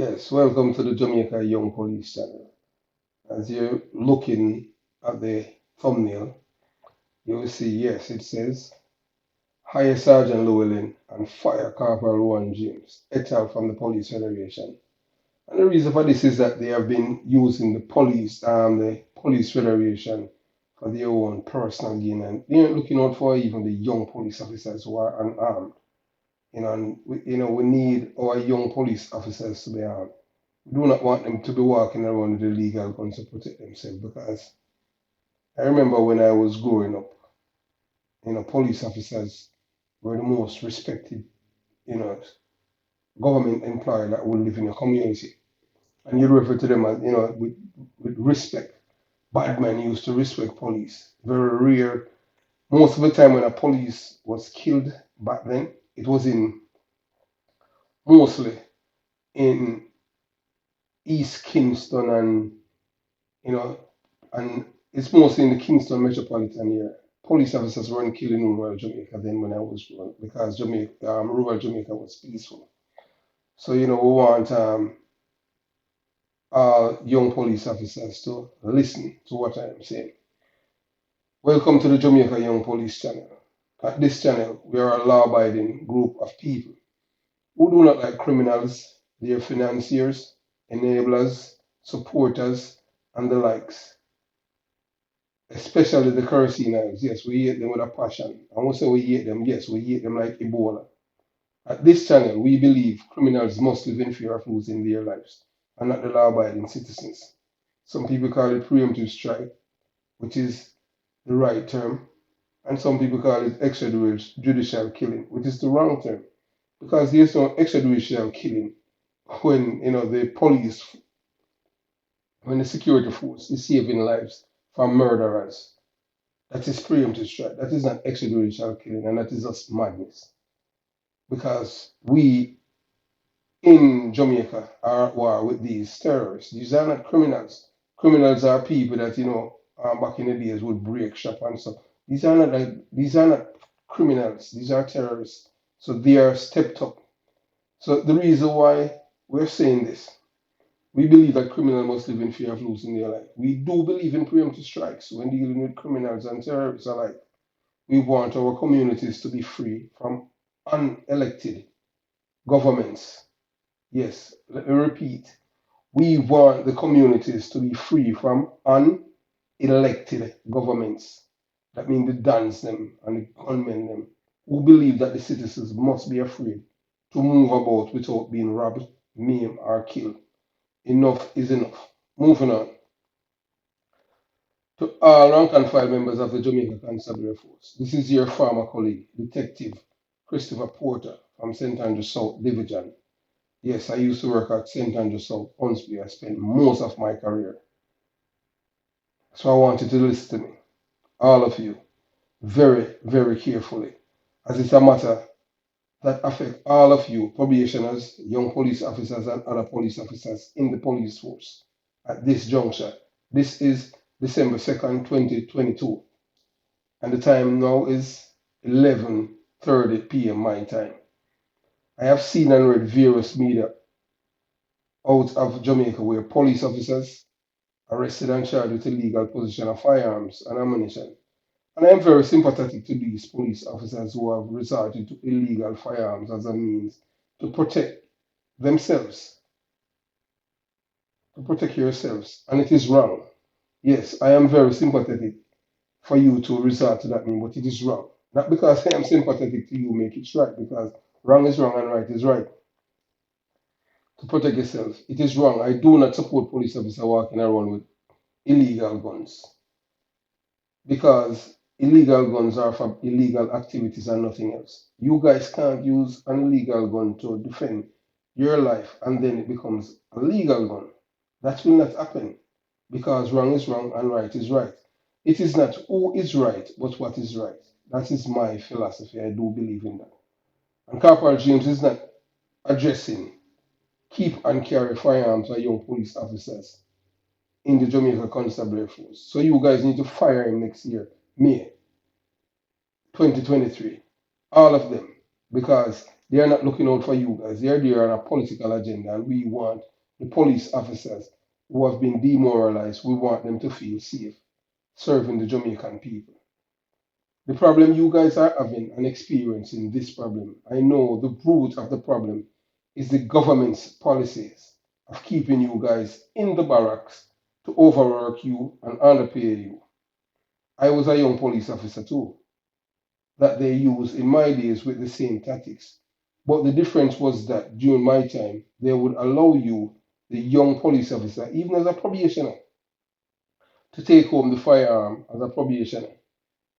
Yes, welcome to the Jamaica Young Police channel. As you're looking at the thumbnail, you will see, yes, it says Higher Sergeant Llewellyn and Fire Corporal Rohan James, et al. From the Police Federation. And the reason for this is that they have been using the police federation for their own personal gain, and they aren't looking out for even the young police officers who are unarmed. And we need our young police officers to be armed. We do not want them to be walking around with illegal guns to protect themselves, because I remember when I was growing up, police officers were the most respected, you know, government employee that would live in a community. And you refer to them as, with respect. Bad men used to respect police. Very rare. Most of the time when a police was killed back then, it was in mostly in East Kingston, you know, and it's mostly in the Kingston metropolitan area. Police officers weren't killing in rural Jamaica then when I was growing, because rural Jamaica was peaceful. So, we want our young police officers to listen to what I am saying. Welcome to the Jamaica Young Police channel. At this channel, we are a law-abiding group of people who do not like criminals, their financiers, enablers, supporters, and the likes. Especially the Carcinoids. Yes, we hate them with a passion. And we say we hate them, yes, we hate them like Ebola. At this channel, we believe criminals must live in fear of losing their lives and not the law abiding citizens. Some people call it preemptive strike, which is the right term, and some people call it extrajudicial killing, which is the wrong term. Because there's no extrajudicial killing when the police, when the security force is saving lives from murderers. That is preemptive strike. That is not extrajudicial killing, and that is just madness. Because we in Jamaica are at war with these terrorists. These are not criminals. Criminals are people that back in the days would break shop and stuff. These are not criminals. These are terrorists. So they are stepped up. So the reason why we're saying this, we believe that criminals must live in fear of losing their life. We do believe in preemptive strikes when dealing with criminals and terrorists alike. We want our communities to be free from unelected governments. Yes, let me repeat. We want the communities to be free from unelected governments. That means the dons them and the gunmen them, who believe that the citizens must be afraid to move about without being robbed, maimed, or killed. Enough is enough. Moving on. To all rank and file members of the Jamaica Constabulary Force, this is your former colleague, Detective Christopher Porter from St. Andrew South Division. Yes, I used to work at St. Andrew South, Hunsby. I spent most of my career. So I want you to listen to me, all of you, very, very carefully, as it's a matter that affects all of you, probationers, young police officers, and other police officers in the police force at this juncture. This is December 2nd, 2022, and the time now is 11:30 p.m. my time. I have seen and read various media out of Jamaica where police officers arrested and charged with illegal possession of firearms and ammunition. And I am very sympathetic to these police officers who have resorted to illegal firearms as a means to protect themselves, to protect yourselves. And it is wrong. Yes, I am very sympathetic for you to resort to that mean, but it is wrong. Not because I am sympathetic to you, make it right, because wrong is wrong and right is right. To protect yourself, it is wrong. I do not support police officers walking around with illegal guns, because illegal guns are for illegal activities and nothing else. You guys can't use an illegal gun to defend your life and then it becomes a legal gun. That will not happen, because wrong is wrong and right is right. It is not who is right, but what is right. That is my philosophy. I do believe in that. And Corporal James is not addressing keep and carry firearms by young police officers in the Jamaica Constabulary Force. So you guys need to fire him next year, May 2023. All of them. Because they are not looking out for you guys. They are there on a political agenda, and we want the police officers who have been demoralized, we want them to feel safe serving the Jamaican people. The problem you guys are having and experiencing this problem, I know the root of the problem is the government's policies of keeping you guys in the barracks to overwork you and underpay you. I was a young police officer too, that they used in my days with the same tactics. But the difference was that during my time, they would allow you, the young police officer, even as a probationer, to take home the firearm as a probationer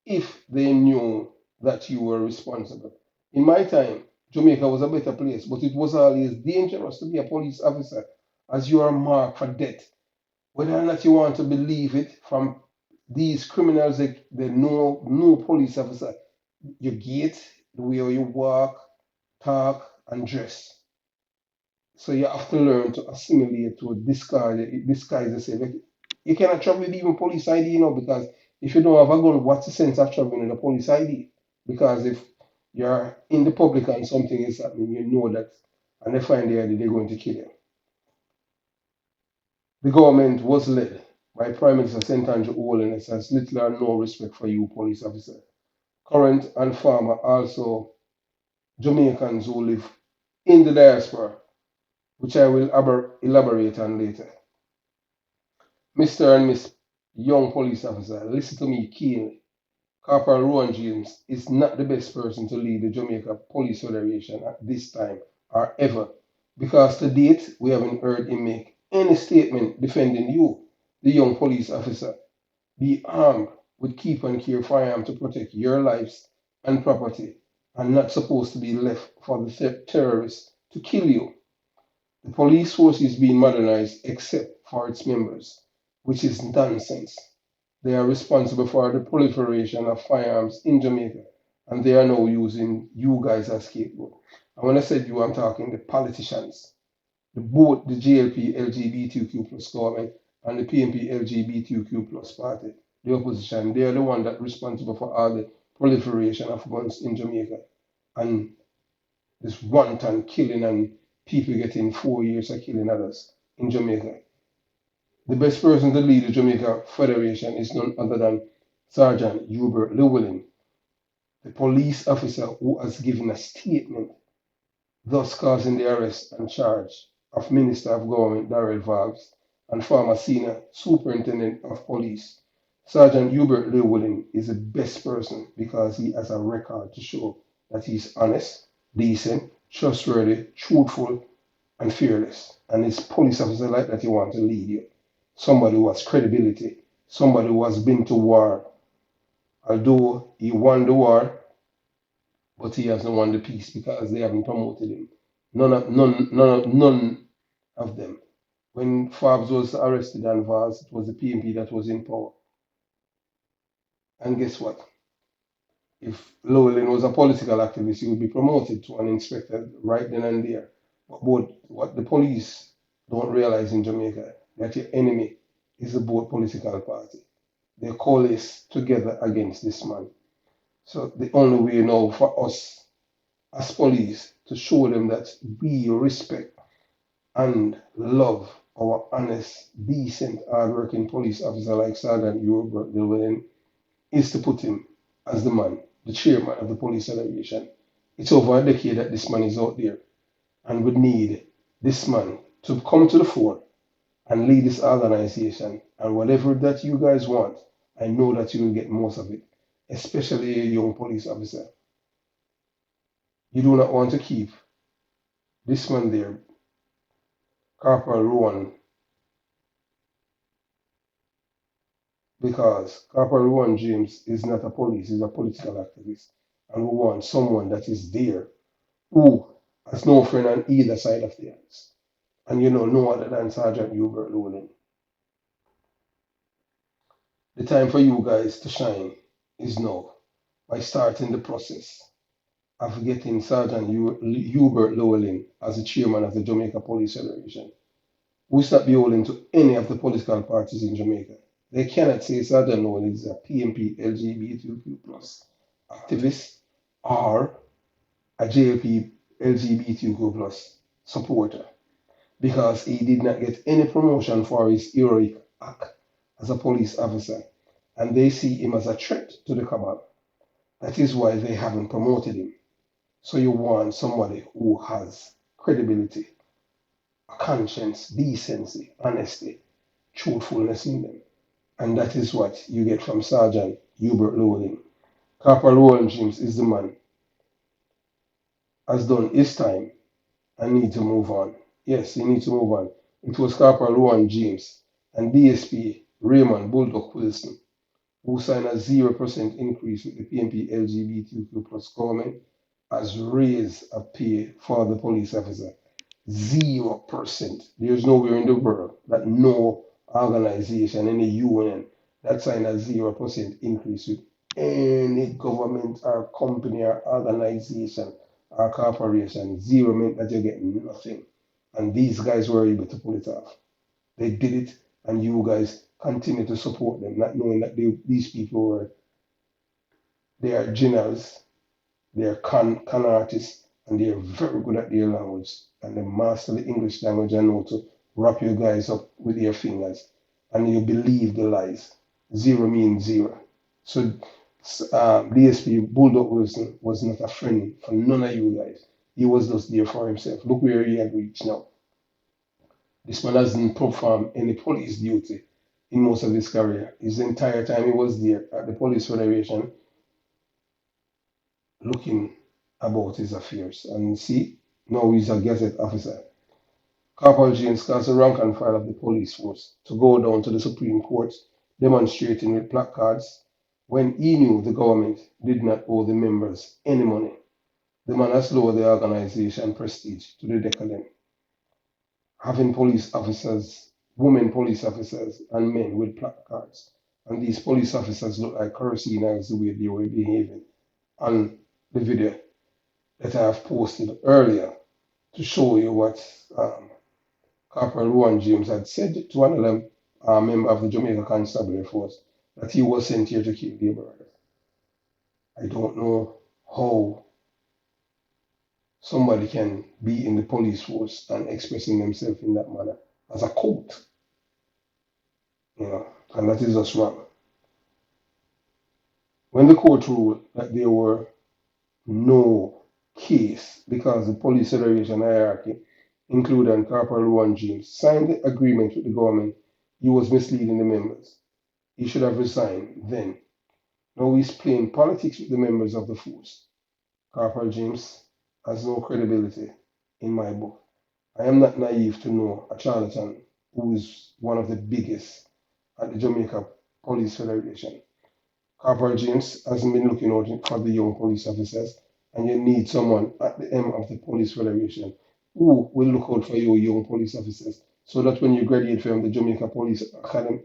if they knew that you were responsible. In my time, Jamaica was a better place, but it was always dangerous to be a police officer as you are marked for death. Whether or not you want to believe it from these criminals, they know no police officer. Your gait, the way you walk, talk, and dress. So you have to learn to assimilate, to disguise yourself. Like, you cannot travel with even police ID, because if you don't have a gun, what's the sense of traveling with a police ID? Because if you're in the public and something is happening, you know that, and they find the ID, they're going to kill you. The government was led by Prime Minister St. Andrew Holness has little or no respect for you, police officer. Current and former, also Jamaicans who live in the diaspora, which I will elaborate on later. Mr. and Miss Young Police Officer, listen to me keenly. Corporal Rohan James is not the best person to lead the Jamaica Police Federation at this time or ever, because to date we haven't heard him make any statement defending you, the young police officer. Be armed with keep and care firearm to protect your lives and property, and not supposed to be left for the terrorists to kill you. The police force is being modernized except for its members, which is nonsense. They are responsible for the proliferation of firearms in Jamaica, and they are now using you guys as scapegoat. And when I said you, I'm talking the politicians, both the GLP LGBTQ plus government and the PNP LGBTQ plus party, the opposition. They are the one that responsible for all the proliferation of guns in Jamaica and this wanton killing and people getting 4 years of killing others in Jamaica. The best person to lead the Jamaica Federation is none other than Sergeant Hubert Llewellyn, the police officer who has given a statement, thus causing the arrest and charge of Minister of Government Darrell Valves and former Senior Superintendent of Police. Sergeant Hubert Llewellyn is the best person because he has a record to show that he's honest, decent, trustworthy, truthful, and fearless. And it's police officer like that you want to lead you. Somebody who has credibility, somebody who has been to war. Although he won the war, but he hasn't won the peace because they haven't promoted him. None of them. When Forbes was arrested and Vaz, it was the PMP that was in power. And guess what? If Llewellyn was a political activist, he would be promoted to an inspector right then and there. But what the police don't realize in Jamaica, that your enemy is the both political party. They coalesce together against this man. So the only way now for us as police to show them that we respect and love our honest, decent, hardworking police officer like Sergeant Hubert Llewellyn is to put him as the man, the chairman of the police federation. It's over a decade that this man is out there, and we need this man to come to the fore and lead this organization. And whatever that you guys want, I know that you will get most of it, especially a young police officer. You do not want to keep this man there, Corporal Rohan, because Corporal Rohan James is not a police, he's a political activist. And we want someone that is there who has no friend on either side of the house. And no other than Sergeant Hubert Llewellyn. The time for you guys to shine is now by starting the process of getting Sergeant Hubert Llewellyn as the chairman of the Jamaica Police Federation. We stop beholden to any of the political parties in Jamaica. They cannot say Sergeant Llewellyn is a PMP LGBTQ plus activist or a JLP LGBTQ plus supporter. because he did not get any promotion for his heroic act as a police officer, and they see him as a threat to the cabal. That is why they haven't promoted him. So you want somebody who has credibility, a conscience, decency, honesty, truthfulness in them. And that is what you get from Sergeant Hubert Lowling. Corporal Rohan James is the man, has done his time and need to move on. Yes, he needs to move on. It was Corporal Rohan James and DSP Raymond Bulldog Wilson who signed a 0% increase with the PNP LGBTQ plus government as raise a pay for the police officer. 0%. There's nowhere in the world that no organization, any union, that signed a 0% increase with any government or company or organization or corporation. Zero meant that you get nothing. And these guys were able to pull it off. They did it, and you guys continue to support them, not knowing that these people they are generals, they are con artists, and they are very good at their language, and they master the English language and know to wrap you guys up with your fingers, and you believe the lies. Zero means zero. So DSP Bulldog Wilson was not a friend for none of you guys. He was just there for himself. Look where he had reached now. This man hasn't performed any police duty in most of his career. His entire time he was there at the Police Federation looking about his affairs. And see, now he's a Gazette officer. Corporal James caused the rank and file of the police force to go down to the Supreme Court demonstrating with placards when he knew the government did not owe the members any money. The man has lowered the organization prestige to the decadent, having police officers, women police officers, and men with placards. And these police officers look like Coruscanos the way they were behaving on the video that I have posted earlier to show you what Corporal Rohan James had said to another member of the Jamaica Constabulary Force that he was sent here to kill their brothers. I don't know how somebody can be in the police force and expressing themselves in that manner as a cult, and that is just wrong. When the court ruled that there were no case because the police federation hierarchy, including Corporal Rohan James, signed the agreement with the government, he was misleading the members. He should have resigned then. Now he's playing politics with the members of the force. Corporal James has no credibility in my book. I am not naive to know a charlatan who is one of the biggest at the Jamaica Police Federation. Corporal James hasn't been looking out for the young police officers, and you need someone at the end of the Police Federation who will look out for your young police officers so that when you graduate from the Jamaica Police Academy,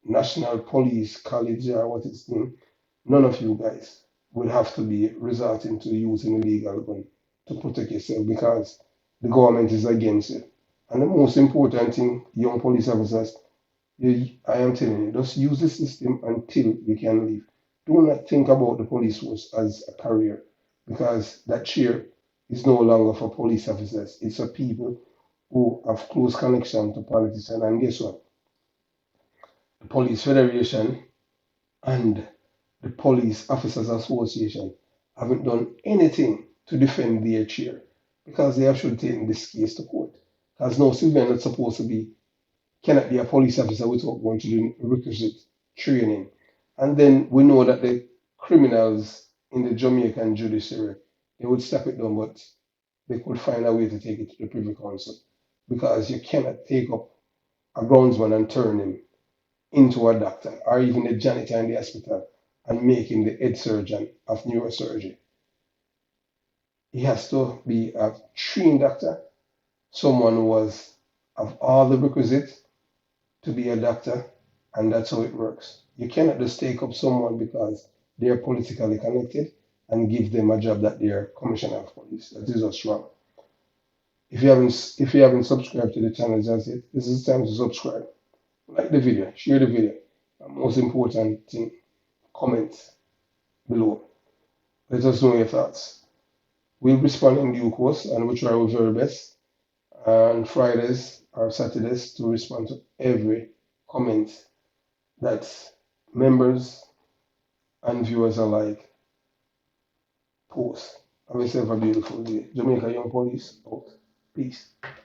National Police College, or what it's named, none of you guys will have to be resorting to using illegal gun to protect yourself because the government is against it. And the most important thing, young police officers, I am telling you, just use the system until you can leave. Do not think about the police force as a career because that chair is no longer for police officers. It's for people who have close connection to politicians. And guess what? The Police Federation and the Police Officers Association haven't done anything to defend their chair because they have should take this case to court. Because no civilian is supposed to be cannot be a police officer without going to the requisite training. And then we know that the criminals in the Jamaican judiciary, they would step it down, but they could find a way to take it to the Privy Council because you cannot take up a groundsman and turn him into a doctor or even a janitor in the hospital and make him the head surgeon of neurosurgery. He has to be a trained doctor, someone who has of all the requisites to be a doctor, and that's how it works. You cannot just take up someone because they are politically connected and give them a job that they are commissioner of police. That is just wrong. If you haven't subscribed to the channel just yet, this is time to subscribe. Like the video, share the video. And most important thing, comment below. Let us know your thoughts. We'll respond in due course and we'll try our very best. on Fridays or Saturdays to respond to every comment that members and viewers alike post. Have yourself a beautiful day. Jamaica Young Police out. Peace.